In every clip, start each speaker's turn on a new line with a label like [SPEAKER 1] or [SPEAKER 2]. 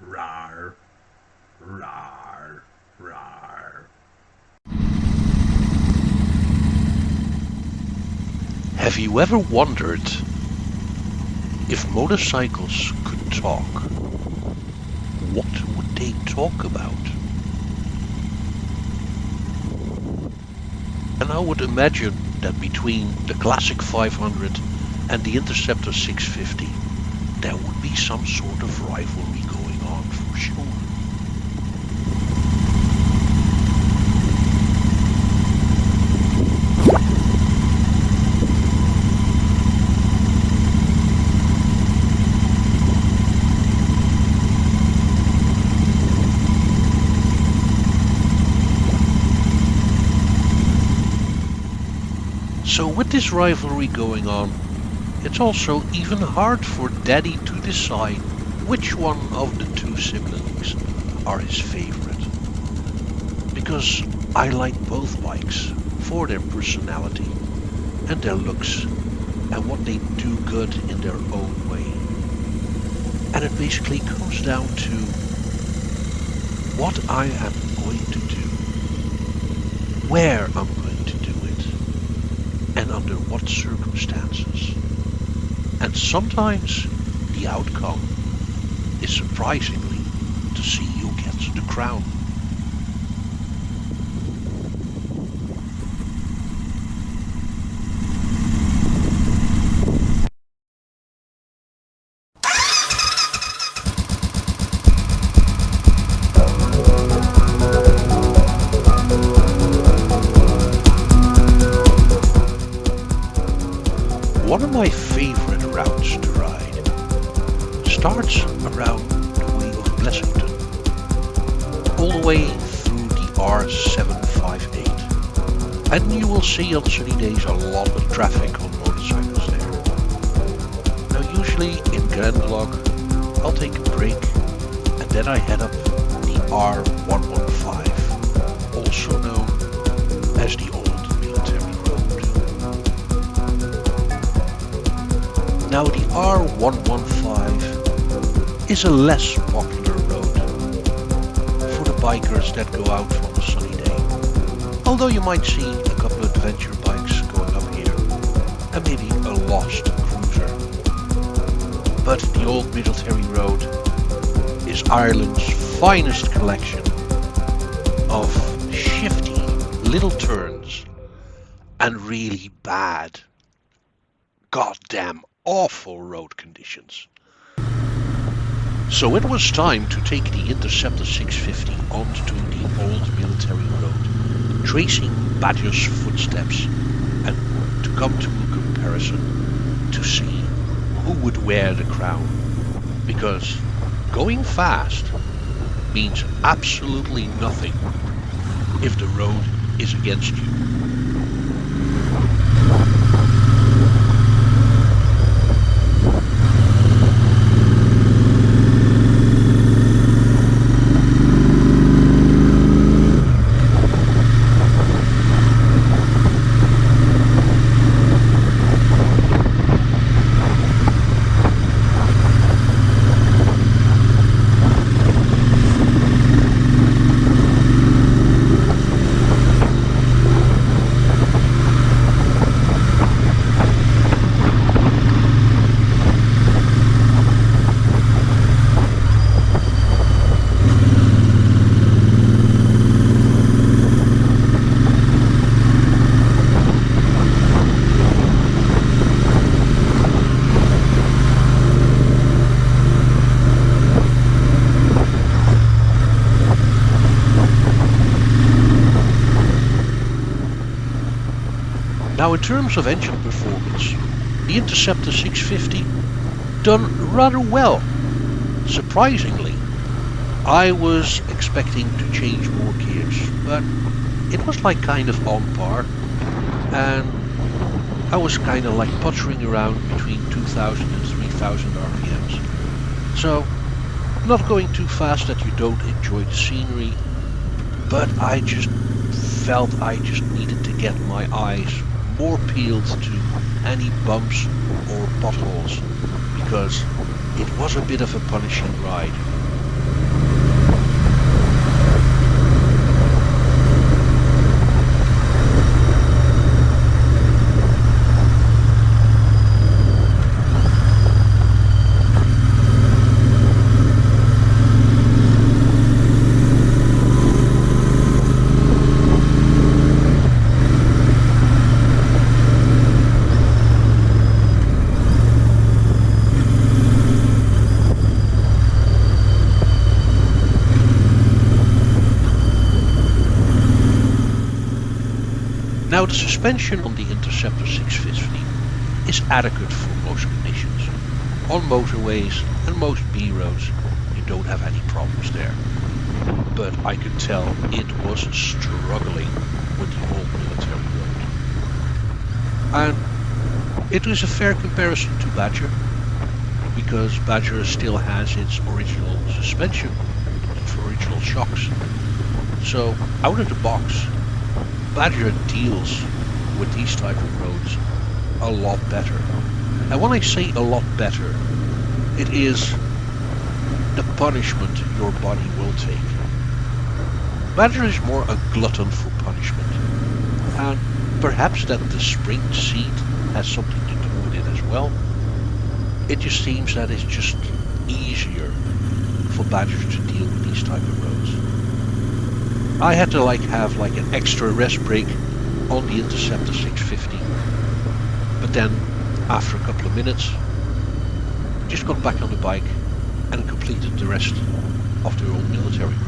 [SPEAKER 1] Rar, rar, rar.
[SPEAKER 2] Have you ever wondered if motorcycles could talk? What would they talk about? And I would imagine that between the Classic 500 and the Interceptor 650, there would be some sort of rivalry going on for sure. So with this rivalry going on, it's also even hard for Daddy to decide which one of the two siblings are his favorite. Because I like both bikes for their personality and their looks and what they do good in their own way. And it basically comes down to what I am going to do, where I'm going to do it, and under what circumstances. And sometimes the outcome is surprisingly to see who gets the crown. One of my favorite routes to ride starts around the way of Blessington, all the way through the R758. And you will see on sunny days a lot of traffic on motorcycles there. Now usually in Grendelog I'll take a break and then I head up the R115, also known as the Old Military Road. Now the R115 is a less popular road for the bikers that go out on a sunny day. Although you might see a couple of adventure bikes going up here and maybe a lost cruiser. But the Old Military Road is Ireland's finest collection of shifty little turns and really bad, goddamn awful road conditions. So it was time to take the Interceptor 650 onto the Old Military Road, tracing Badger's footsteps and to come to a comparison to see who would wear the crown. Because going fast means absolutely nothing if the road is against you. Now in terms of engine performance, the Interceptor 650 done rather well. Surprisingly, I was expecting to change more gears, but it was like kind of on par, and I was kind of like puttering around between 2000 and 3000 RPMs. So, not going too fast that you don't enjoy the scenery, but I just felt I just needed to get my eyes more peeled to any bumps or potholes, because it was a bit of a punishing ride. Now the suspension on the Interceptor 650 is adequate for most conditions. On motorways and most B roads you don't have any problems there. But I could tell it was struggling with the old military road. And it is a fair comparison to Badger, because Badger still has its original suspension, its original shocks. So out of the box, Badger deals with these type of roads a lot better. And when I say a lot better, it is the punishment your body will take. Badger is more a glutton for punishment, and perhaps that the spring seat has something to do with it as well. It just seems that it's just easier for Badger to deal with these type of roads. I had to have an extra rest break on the Interceptor 650, but then after a couple of minutes just got back on the bike and completed the rest of the old military road.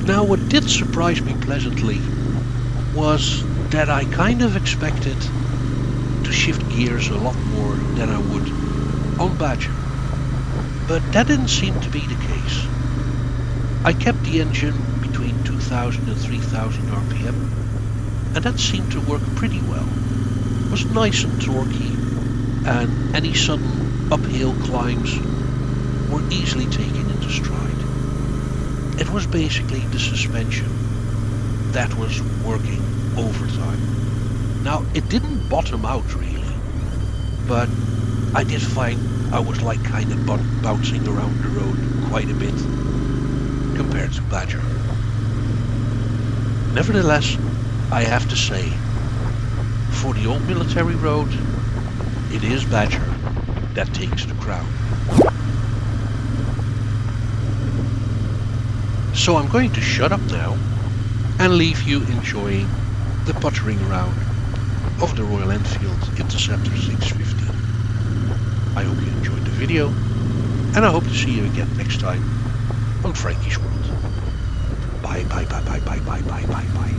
[SPEAKER 2] Now what did surprise me pleasantly was that I kind of expected to shift gears a lot more than I would on Badger, but that didn't seem to be the case. I kept the engine between 2000 and 3000 RPM, and that seemed to work pretty well. It was nice and torquey, and any sudden uphill climbs were easily taken into stride. It was basically the suspension that was working overtime. Now, it didn't bottom out really, but I did find I was kind of bouncing around the road quite a bit compared to Badger. Nevertheless, I have to say, for the old military road, it is Badger that takes the crown. So I'm going to shut up now and leave you enjoying the puttering around of the Royal Enfield Interceptor 650. I hope you enjoyed the video, and I hope to see you again next time on Frankie's World. Bye bye bye bye bye bye bye bye bye.